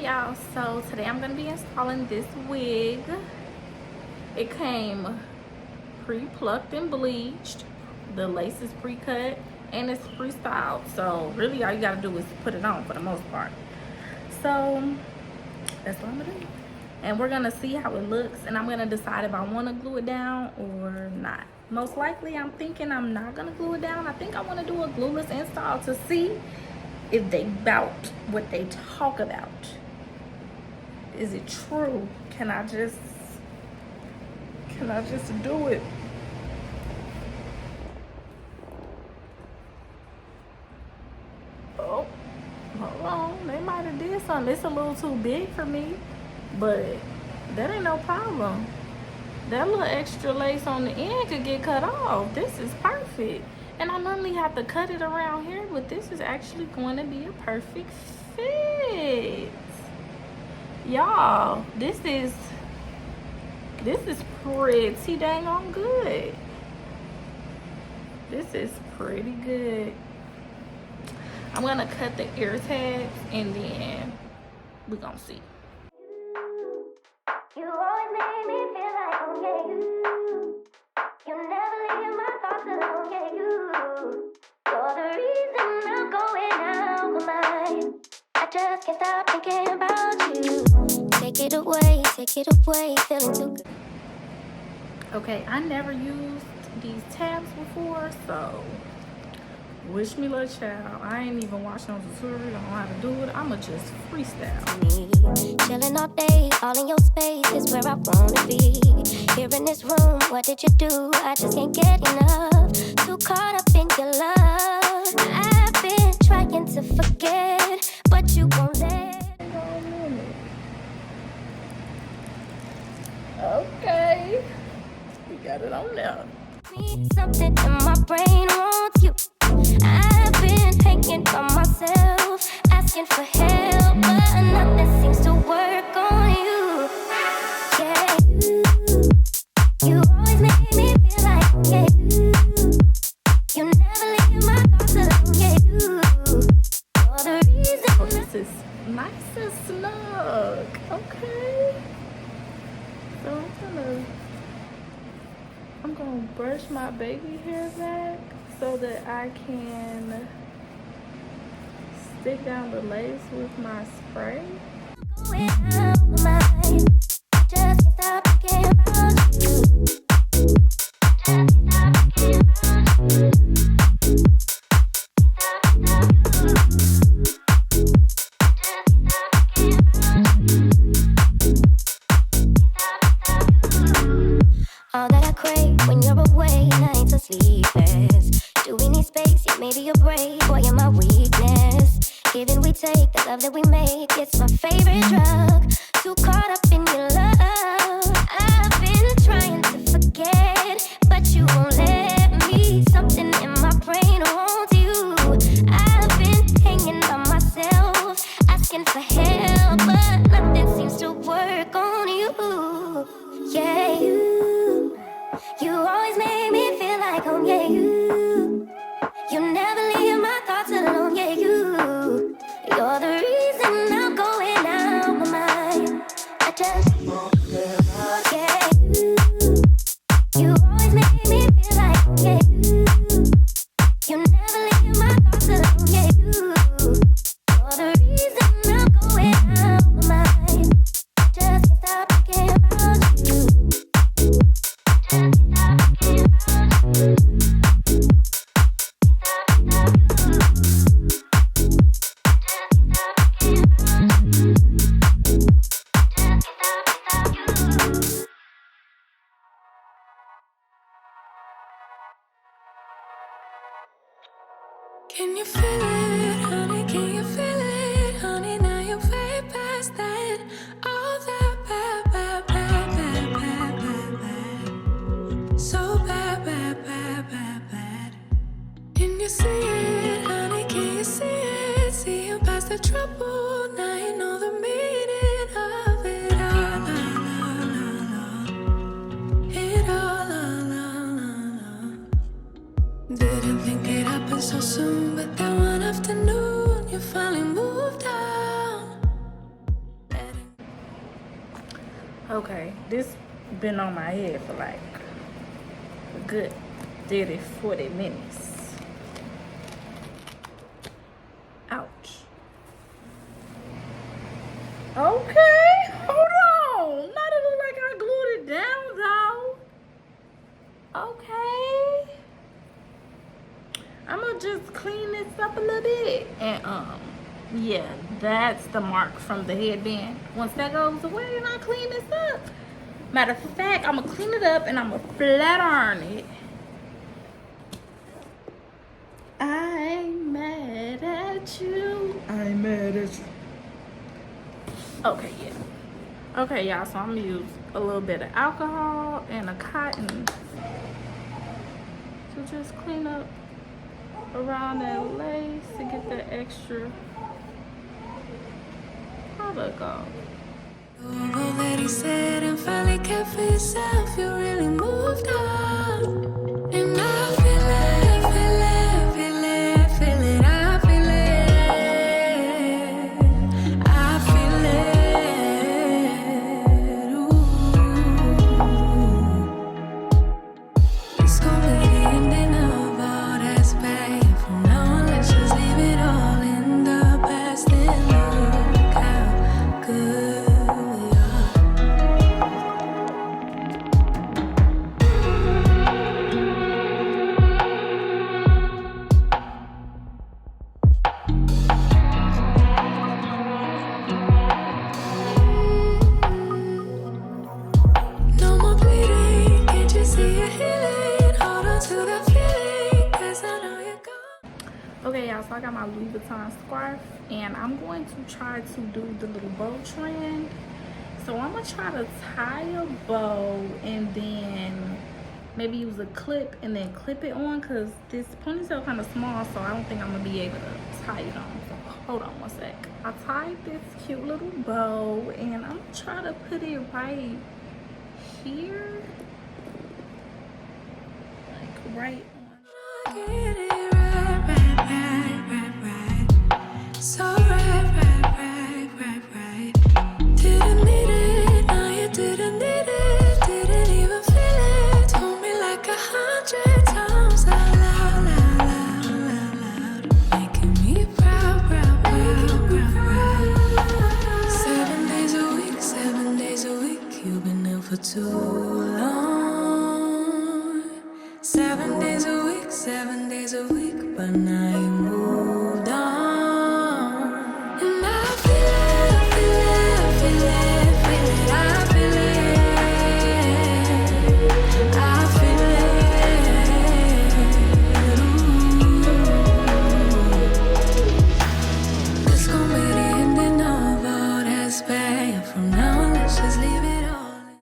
Hey y'all, so today I'm going to be installing this wig. It came pre-plucked and bleached. The lace is pre-cut and it's pre-styled. So really all you got to do is put it on for the most part. So that's what I'm going to do. And we're going to see how it looks, and I'm going to decide if I want to glue it down or not. Most likely I'm thinking I'm not going to glue it down. I think I want to do a glueless install to see if they bout what they talk about. Is it true? Can I just do it? Oh, hold on. They might have did something. It's a little too big for me, but that ain't no problem. That little extra lace on the end could get cut off. This is perfect. And I normally have to cut it around here, but this is actually going to be a perfect fit. Y'all, this is pretty dang on good. This is pretty good. I'm gonna cut the ear tags and then we're gonna see. You always make me feel like, oh yeah, you never leave my thoughts alone, yeah, you're the reason I'm going out my mind. I just can't stop thinking about you. Take it away, feeling too good. Okay, I never used these tabs before, so wish me luck, child. I ain't even watched no tutorial on how to do it. I'ma just freestyle. Chilling all day, all in your space is where I wanna be. Here in this room, what did you do? I just can't get enough. Too caught up in your love. I've been trying to forget, but you won't let. Okay, we got it on there. Something in my brain wants you. I've been hanging by myself, asking for help, but nothing seems to work on you. Yeah, you always make me feel like, yeah, you never leave my thoughts alone, yeah, you're the reason. Oh, this is nice and snug. Okay. So I'm gonna brush my baby hair back so that I can stick down the lace with my spray. Going out my mind, just can't stop thinking about you. Just can't stop thinking about you. All that I crave when you're away, nights are sleepless. Do we need space? Yeah, maybe a break. Boy, you're my weakness. Give and we take, the love that we make, it's my favorite drug. Too caught up in your love. I've been trying to forget, but you won't let me. Something in my brain wants you. I've been hanging by myself, asking for help, but nothing seems to work on you. Yeah, you always make me feel like, oh yeah, you never leave my thoughts alone, yeah, you're the reason I'm going out my mind. I just, yeah, you always make me feel like, yeah, you never leave my thoughts alone, yeah, you're the reason I'm going out my mind. I just can't stop thinking about you. Can you feel it, honey? Can you feel it, honey? Now you're way past that. All that bad, bad, bad, bad, bad, bad, bad. So bad, bad, bad, bad, bad. Can you see it, honey? Can you see it? See you past the trouble. Now you know the meaning of it all. It all. Didn't think it happened so soon, but then one afternoon you finally moved out. Okay, this been on my head for like a good 40 minutes. Ouch. Okay, hold on. Not it look like I glued it down though. Okay. I'ma just clean this up a little bit. And yeah, that's the mark from the headband. Once that goes away and I clean this up. Matter of fact, I'ma clean it up and I'ma flat iron it. I'm mad at you. I'm mad at you. Okay, yeah. Okay, y'all, so I'm gonna use a little bit of alcohol and a cotton to just clean up around that lace to get that extra product off. All that he said and finally kept for yourself, you really moved on. And I feel it, feel it, feel it, feel it, I feel it, I feel it, ooh. It's gonna be the ending of all that's bad. From now on, let's just leave it all in the past and look how good. Okay, y'all, so I got my Louis Vuitton scarf and I'm going to try to do the little bow trend. So I'm gonna try to tie a bow and then maybe use a clip and then clip it on, because this ponytail kind of small, so I don't think I'm gonna be able to tie it on. So hold on one sec. I tied this cute little bow and I'm gonna try to put it right here, like right on. So right. Didn't need it, now you didn't need it. Didn't even feel it. Told me like 100 times out loud. Making me proud. 7 days a week, 7 days a week. You've been ill for too long. 7 days a week, 7 days a week, but now